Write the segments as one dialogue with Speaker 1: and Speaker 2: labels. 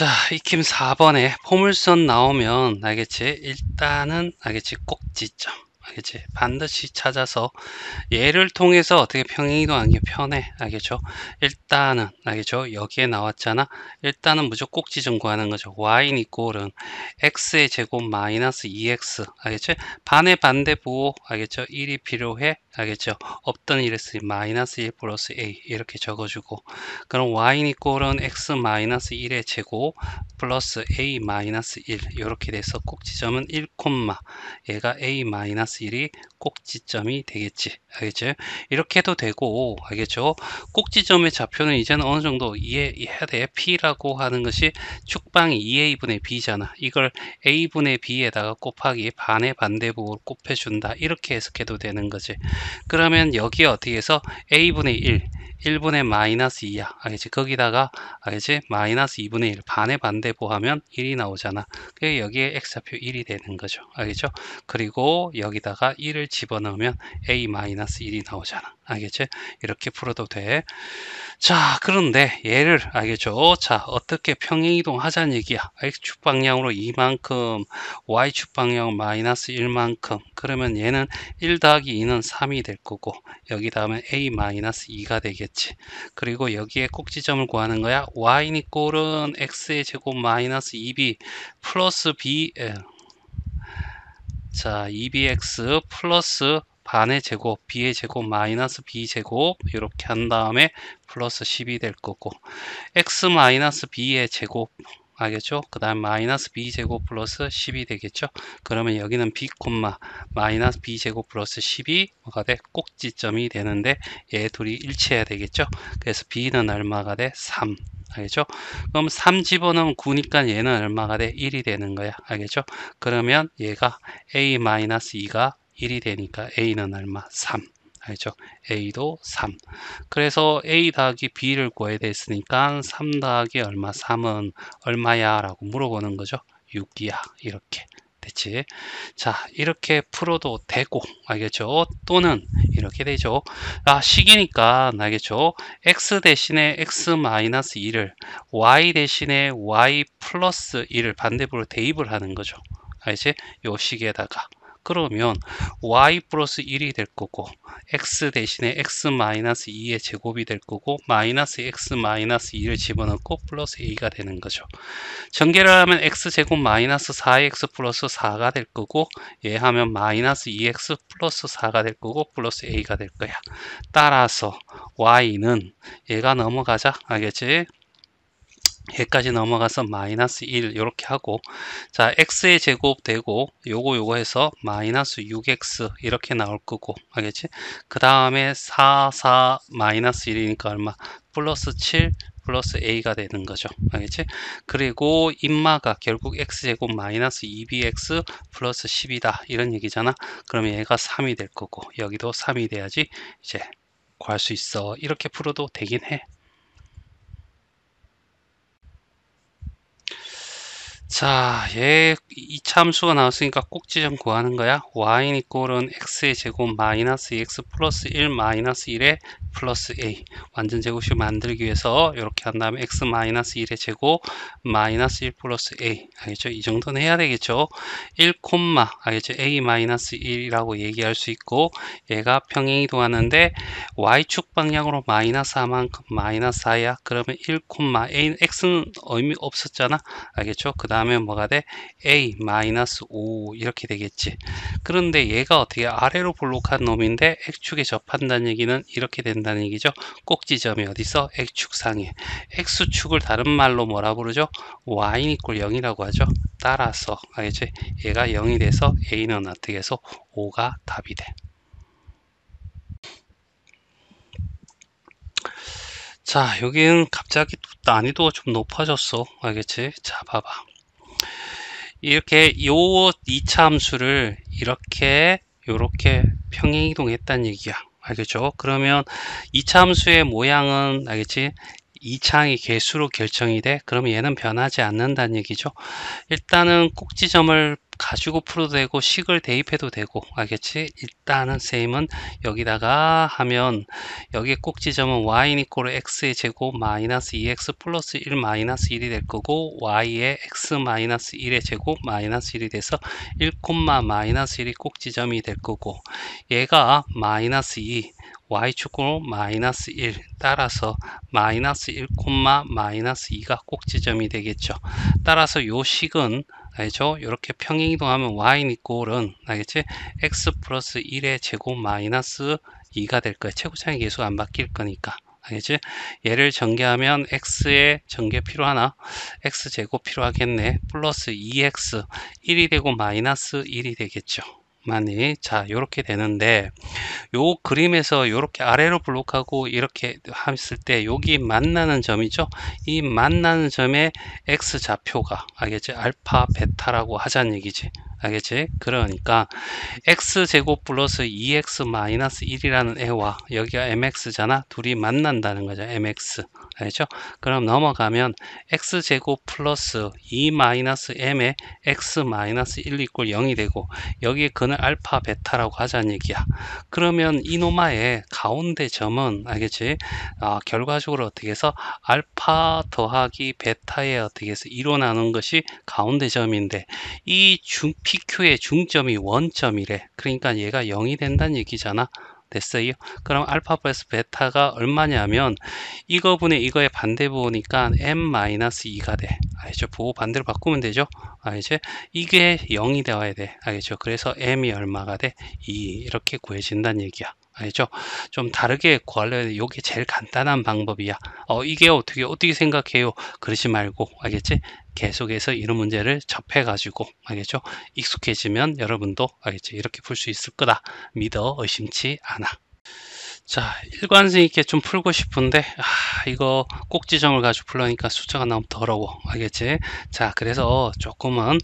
Speaker 1: 자, 익힘 4번에 포물선 나오면 알겠지? 일단은 알겠지? 꼭지점. 알겠지? 반드시 찾아서 얘를 통해서 어떻게 평행이동하는 게 편해. 알겠죠? 일단은 알겠죠? 여기에 나왔잖아. 일단은 무조건 꼭지점 구하는 거죠. y는 이꼴은 x의 제곱 마이너스 2x. 알겠지? 반의 반대 보호. 알겠죠? 1이 필요해. 알겠죠? 없던 1 했으니 마이너스 1 플러스 a 이렇게 적어주고, 그럼 y는 이꼴은 x 마이너스 1의 제곱 플러스 a 마이너스 1 이렇게 돼서 꼭지점은 1, 얘가 a 마이너스 1이 꼭지점이 되겠지. 알겠죠? 이렇게 해도 되고, 알겠죠? 꼭지점의 좌표는 이제는 어느 정도 이해해야 돼. P라고 하는 것이 축방이 2a분의 b잖아. 이걸 a분의 b에다가 곱하기 반의 반대부호를 곱해준다. 이렇게 해석해도 되는 거지. 그러면 여기에 어떻게 해서 a분의 1, 1분의 마이너스 2야. 알겠지? 거기다가 알겠지? 마이너스 2분의 1 반의 반대보 하면 1이 나오잖아. 그래서 여기에 x좌표 1이 되는 거죠. 알겠죠? 그리고 여기다가 1을 집어넣으면 a 마이너스 1이 나오잖아. 알겠지? 이렇게 풀어도 돼. 자, 그런데 얘를 알겠죠? 자, 어떻게 평행이동 하자는 얘기야. x축 방향으로 이만큼, y축 방향 마이너스 1만큼. 그러면 얘는 1 더하기 2는 3이 될 거고, 여기 다음에 a 마이너스 2가 되겠지. 그리고 여기에 꼭지점을 구하는 거야. y는 이꼴은 x의 제곱 마이너스 2b 플러스 b, 자, 2bx 플러스 반의 제곱, b의 제곱 마이너스 b제곱 이렇게 한 다음에 플러스 10이 될 거고, x 마이너스 b의 제곱 알겠죠? 그 다음 마이너스 b제곱 플러스 10이 되겠죠? 그러면 여기는 b, 마이너스 b제곱 플러스 10이 뭐가 돼? 꼭지점이 되는데 얘 둘이 일치해야 되겠죠? 그래서 b는 얼마가 돼? 3. 알겠죠? 그럼 3 집어넣으면 9니까 얘는 얼마가 돼? 1이 되는 거야. 알겠죠? 그러면 얘가 a-2가 1이 되니까 a는 얼마? 3. 알죠? a도 3. 그래서 a 더하기 b를 구해야 됐으니까 3 더하기 얼마? 3은 얼마야? 라고 물어보는 거죠. 6이야. 이렇게 됐지? 자, 이렇게 풀어도 되고, 알겠죠? 또는 이렇게 되죠. 아, 식이니까 알겠죠? x 대신에 x 마이너스 2를 y 대신에 y 플러스 2를 반대부로 대입을 하는 거죠. 알지? 요 식에다가. 그러면 y 플러스 1이 될 거고, x 대신에 x 마이너스 2의 제곱이 될 거고, 마이너스 x 마이너스 2를 집어넣고 플러스 a가 되는 거죠. 전개를 하면 x제곱 마이너스 4x 플러스 4가 될 거고, 얘 하면 마이너스 2x 플러스 4가 될 거고 플러스 a가 될 거야. 따라서 y는 얘가 넘어가자. 알겠지? 얘까지 넘어가서 마이너스 1 이렇게 하고, 자, x의 제곱 되고 요거 해서 마이너스 6x 이렇게 나올 거고, 알겠지? 그 다음에 4 마이너스 1이니까 얼마? 플러스 7 플러스 a가 되는 거죠. 알겠지? 그리고 인마가 결국 x제곱 마이너스 2bx 플러스 10이다 이런 얘기잖아. 그러면 얘가 3이 될 거고, 여기도 3이 돼야지 이제 구할 수 있어. 이렇게 풀어도 되긴 해. 자, 얘 이차 함수가 나왔으니까 꼭지점 구하는 거야. y는 이꼴은 x의 제곱 마이너스 2x 플러스 1 마이너스 1의 플러스 a. 완전 제곱식 만들기 위해서 이렇게 한 다음에 x 마이너스 1의 제곱 마이너스 1 플러스 a. 알겠죠? 이 정도는 해야 되겠죠? 1, 알겠죠? a 마이너스 1이라고 얘기할 수 있고, 얘가 평행이동하는데 y축 방향으로 마이너스 4만큼 마이너스 4야. 그러면 1, a, x는 의미 없었잖아. 알겠죠? 그 다음에 뭐가 돼? a-5 이렇게 되겠지. 그런데 얘가 어떻게 아래로 볼록한 놈인데 x축에 접한다는 얘기는 이렇게 된다는 얘기죠. 꼭지점이 어디서? x축상에. x축을 다른 말로 뭐라 부르죠? y는 이꼴 0이라고 하죠. 따라서 알겠지? 얘가 0이 돼서 a는 어떻게 해서 5가 답이 돼. 자, 여기는 갑자기 난이도가 좀 높아졌어. 알겠지? 자, 봐봐. 이렇게 요 2차 함수를 이렇게 요렇게 평행이동했다는 얘기야. 알겠죠? 그러면 2차 함수의 모양은 알겠지? 2차항이 개수로 결정이 돼. 그러면 얘는 변하지 않는다는 얘기죠. 일단은 꼭지점을 가지고 풀어도 되고 식을 대입해도 되고, 알겠지? 일단은 쌤은 여기다가 하면 여기에 꼭 지점은 y는 이꼴 x의 제곱 마이너스 2x 플러스 1 마이너스 1이 될 거고, y의 x 마이너스 1의 제곱 마이너스 1이 돼서 1, 마이너스 1이 꼭 지점이 될 거고, 얘가 마이너스 2 y축으로 마이너스 1 따라서 마이너스 1, 마이너스 2가 꼭 지점이 되겠죠. 따라서 요 식은 알죠? 이렇게 평행이동하면 y는 이꼴은 알겠지? x 플러스 1의 제곱 마이너스 2가 될 거예요. 최고차의 계수가 안 바뀔 거니까. 알겠지? 얘를 전개하면 x의 전개 필요하나? x제곱 필요하겠네. 플러스 2x 1이 되고 마이너스 1이 되겠죠. 많이. 자, 요렇게 되는데 요 그림에서 요렇게 아래로 블록하고 이렇게 했을 때 여기 만나는 점이죠. 이 만나는 점의 x 좌표가 알겠지? 알파 베타라고 하자는 얘기지. 알겠지? 그러니까 x제곱 플러스 2x 마이너스 1이라는 애와 여기가 mx잖아. 둘이 만난다는 거죠. mx. 알죠? 그럼 넘어가면 x제곱 플러스 2 마이너스 m의 x 마이너스 1 이꼴 0이 되고 여기에 근을 알파 베타라고 하자는 얘기야. 그러면 이노마의 가운데 점은 알겠지? 결과적으로 어떻게 해서 알파 더하기 베타에 어떻게 해서 이뤄나는 것이 가운데 점인데 이 PQ의 중점이 원점이래. 그러니까 얘가 0이 된다는 얘기잖아. 됐어요? 그럼 알파 플러스 베타가 얼마냐면 이거분의 이거의 반대 부호니까 m-2가 돼. 알죠? 부호 반대로 바꾸면 되죠? 알죠? 이게 0이 되어야 돼. 알겠죠? 그래서 m이 얼마가 돼? 2 이렇게 구해진다는 얘기야. 알죠? 좀 다르게 구하려면 이게 제일 간단한 방법이야. 이게 어떻게 생각해요? 그러지 말고, 알겠지? 계속해서 이런 문제를 접해가지고, 알겠죠? 익숙해지면 여러분도, 알겠지? 이렇게 풀 수 있을 거다. 믿어 의심치 않아. 자, 일관성 있게 좀 풀고 싶은데 이거 꼭지점을 가지고 풀려니까 숫자가 너무 더러워. 알겠지? 자, 그래서 조금은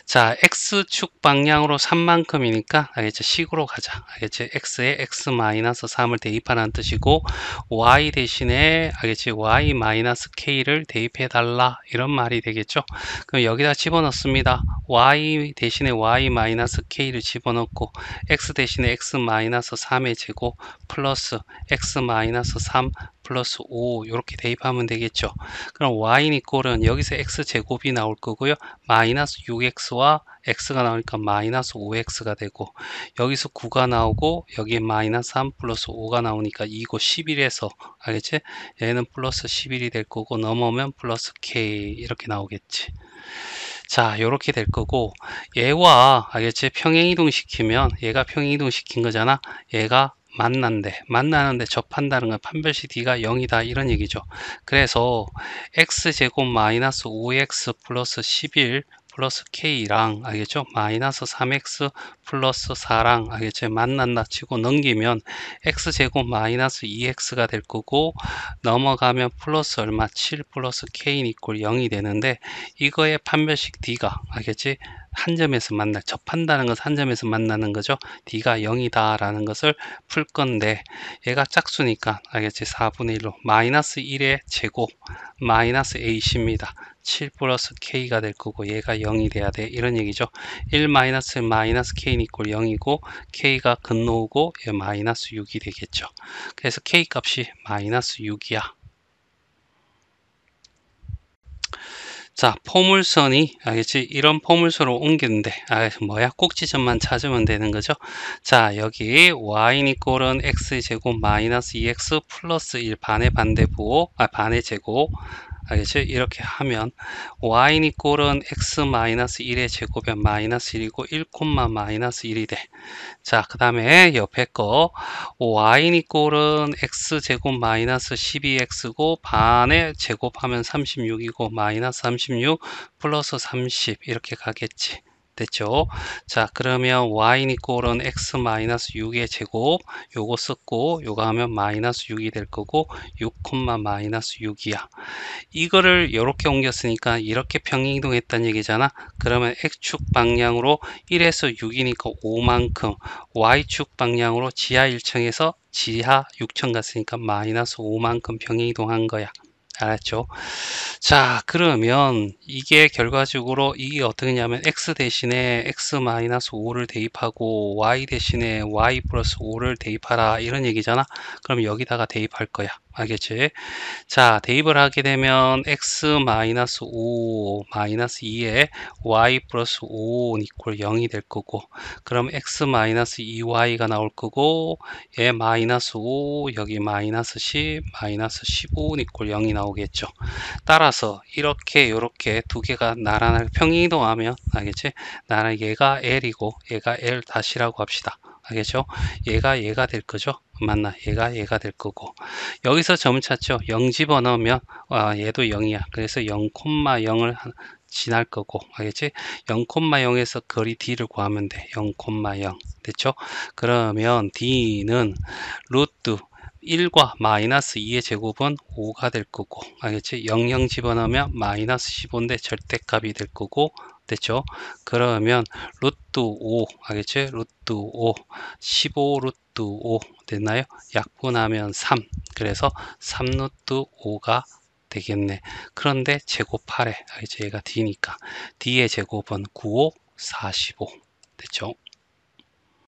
Speaker 1: 자, x축 방향으로 3만큼이니까 알겠지? 식으로 가자. 알겠지? x에 x-3을 대입하라는 뜻이고 y 대신에 알겠지? y-k를 대입해 달라 이런 말이 되겠죠? 그럼 여기다 집어넣습니다. y 대신에 y-k를 집어넣고 x 대신에 x-3의 제곱 플러스 x-3 플러스 5 이렇게 대입하면 되겠죠. 그럼 y는 이꼴은 여기서 x제곱이 나올 거고요. 마이너스 6x와 x가 나오니까 마이너스 5x가 되고 여기서 9가 나오고 여기에 마이너스 3 플러스 5가 나오니까 이거 11에서 알겠지? 얘는 플러스 11이 될 거고 넘어오면 플러스 k 이렇게 나오겠지. 자, 요렇게 될 거고 얘와 알겠지? 평행이동 시키면 얘가 평행이동 시킨 거잖아. 얘가 만나는데 접한다는 건 판별시 d가 0이다 이런 얘기죠. 그래서 x제곱 마이너스 5x 플러스 11 플러스 k랑 알겠죠? 마이너스 3x 플러스 4랑 알겠죠? 만난다 치고 넘기면 x제곱 마이너스 2x가 될 거고 넘어가면 플러스 얼마 7 플러스 k는 이꼴 0이 되는데 이거의 판별식 d가 알겠지? 한 점에서 접한다는 것은 한 점에서 만나는 거죠. d가 0이다 라는 것을 풀 건데 얘가 짝수니까 알겠지? 4분의 1로 마이너스 1의 제곱 마이너스 a입니다. 7 플러스 k가 될 거고 얘가 0이 돼야 돼 이런 얘기죠. 1 마이너스 k는 이꼴 0이고 k가 근노우고 얘 마이너스 6이 되겠죠. 그래서 k 값이 마이너스 6이야. 자, 포물선이 알겠지? 이런 포물선으로 옮기는데 꼭지점만 찾으면 되는 거죠. 자, 여기 y는 이꼴은 x제곱 마이너스 2x 플러스 1 반의 반대부호 반의 제곱 알겠지? 이렇게 하면 y는 이꼴은 x 마이너스 1의 제곱에 마이너스 1이고 1, 마이너스 1이 돼. 자, 그 다음에 옆에 거 y는 이꼴은 x제곱 마이너스 12x고 반의 제곱하면 36이고 마이너스 36 플러스 30 이렇게 가겠지. 됐죠? 자, 그러면 y는 이꼴은 x 마이너스 6의 제곱 요거 썼고 요거 하면 마이너스 6이 될 거고 6, 마이너스 6이야. 이거를 이렇게 옮겼으니까 이렇게 평행이동 했다는 얘기잖아. 그러면 x축 방향으로 1에서 6이니까 5만큼 y축 방향으로 지하 1층에서 지하 6층 갔으니까 마이너스 5만큼 평행이동 한 거야. 알았죠? 자, 그러면 이게 결과적으로 이게 어떻게 하냐면 x 대신에 x-5를 대입하고 y 대신에 y 플러스 5를 대입하라 이런 얘기잖아. 그럼 여기다가 대입할 거야. 알겠지? 자, 대입을 하게 되면 x-5 2에 y 플러스 5 이퀄 0이 될 거고, 그럼 x-2y가 나올 거고, 얘 마이너스 5 여기 마이너스 10 마이너스 15 이퀄 0이 나오겠죠. 따라서 이렇게 요렇게 두 개가 나란하게 평행이동하면 알겠지? 나는 얘가 L이고 얘가 L 다시라고 합시다. 알겠죠? 얘가 될 거죠? 맞나? 얘가 될 거고, 여기서 점 찾죠? 0 집어넣으면 얘도 0이야. 그래서 0,0을 지날 거고, 알겠지? 0,0에서 거리 D를 구하면 돼. 0,0 됐죠? 그러면 D는 루트 1과 마이너스 2의 제곱은 5가 될 거고, 알겠지? 0 집어넣으면 마이너스 15인데 절대값이 될 거고, 됐죠? 그러면 루트 5, 알겠지? 루트 5, 15 루트 5 됐나요? 약분하면 3, 그래서 3 루트 5가 되겠네. 그런데 제곱하래. 알겠지? 얘가 D니까 D의 제곱은 9, 5, 45 됐죠?